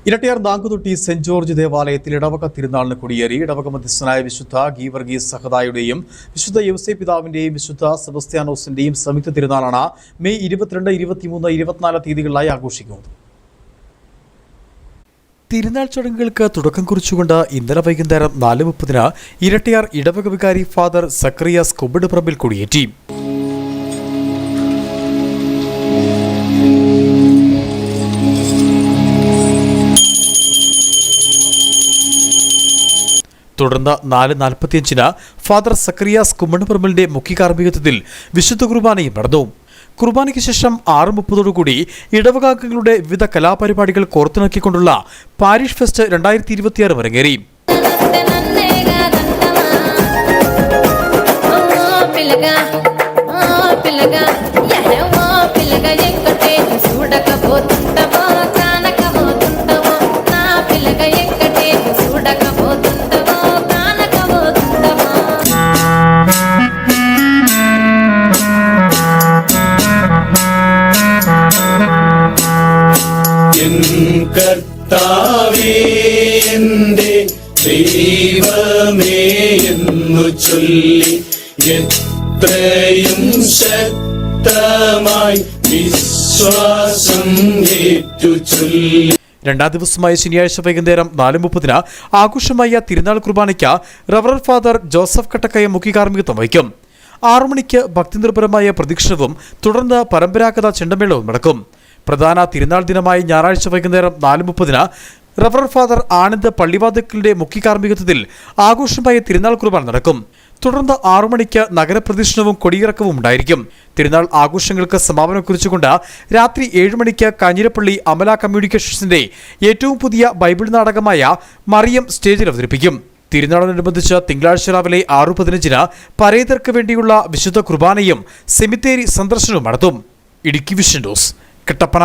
Erattayar Nankuthotty saint George ദേവാലയത്തിൽ ഇടവക തിരുനാളിന് കൊടിയേറി. ഇടവക മധ്യസ്ഥനായ വിശുദ്ധ ഗീവർഗീസ് സഹദായുടെയും വിശുദ്ധ യൗസേ പിതാവിന്റെയും വിശുദ്ധ സെബസ്ത്യാനോസിന്റെയും സംയുക്ത തിരുനാളാണ് മെയ് 22, 23, 24 തീയതികളിലായി ആഘോഷിക്കുന്നത്. തിരുനാൾ ചടങ്ങുകൾക്ക് തുടക്കം കുറിച്ചുകൊണ്ട് ഇന്നലെ വൈകുന്നേരം 4:30 ഇരട്ടിയാർ ഇടവക വികാരി ഫാദർ സക്കറിയാസ് കൊബിഡ് പറമ്പിൽ കൊടിയേറ്റി. തുടർന്ന് 4:45 ഫാദർ സക്കറിയാസ് കുമ്മണ്ണപ്പറമ്പിലിന്റെ മുഖ്യ കാർമ്മികത്വത്തിൽ വിശുദ്ധ കുർബാനയും നടന്നു. കുർബാനയ്ക്ക് ശേഷം 6:30 ഇടവകാംഗങ്ങളുടെ വിവിധ കലാപരിപാടികൾ കോർത്തിണക്കിക്കൊണ്ടുള്ള പാരിഷ് ഫെസ്റ്റ് 2026 അരങ്ങേറി. കർത്താവേ എന്റെ ദൈവമേ എന്നു ചൊല്ലി എത്രയും ശക്തമായി വിശ്വാസം ഏറ്റു ചൊല്ലി. രണ്ടാം ദിവസമായ ശനിയാഴ്ച വൈകുന്നേരം 4:30 ആഘോഷമായ തിരുനാൾ കുർബാനയ്ക്ക് റവറൽ ഫാദർ ജോസഫ് കട്ടക്കയം മുഖ്യ കാർമ്മികത്വം വഹിക്കും. 6 മണിക്ക് ഭക്തിനിർഭരമായ പ്രദക്ഷിണവും തുടർന്ന് പരമ്പരാഗത ചെണ്ടമേളവും നടക്കും. പ്രധാന തിരുനാൾ ദിനമായ ഞായറാഴ്ച വൈകുന്നേരം 4:30 റവറൽ ഫാദർ ആനന്ദ് പള്ളിവാതിക്കലിന്റെ മുഖ്യ കാർമ്മികത്വത്തിൽ ആഘോഷമായ തിരുനാൾ കുർബാന നടക്കും. തുടർന്ന് 6 മണിക്ക് നഗരപ്രദക്ഷിണവും കൊടിയിറക്കവും ഉണ്ടായിരിക്കും. തിരുനാൾ ആഘോഷങ്ങൾക്ക് സമാപനം കുറിച്ചുകൊണ്ട് രാത്രി 7 മണിക്ക് കാഞ്ഞിരപ്പള്ളി അമല കമ്മ്യൂണിക്കേഷൻസിന്റെ ഏറ്റവും പുതിയ ബൈബിൾ നാടകമായ മറിയം സ്റ്റേജിൽ അവതരിപ്പിക്കും. തിരുനാളിനോടനുബന്ധിച്ച് തിങ്കളാഴ്ച രാവിലെ 6:15 പരേതർക്ക് വേണ്ടിയുള്ള വിശുദ്ധ കുർബാനയും സെമിത്തേരി സന്ദർശനവും നടത്തും. Idukki vision news, Kattappana.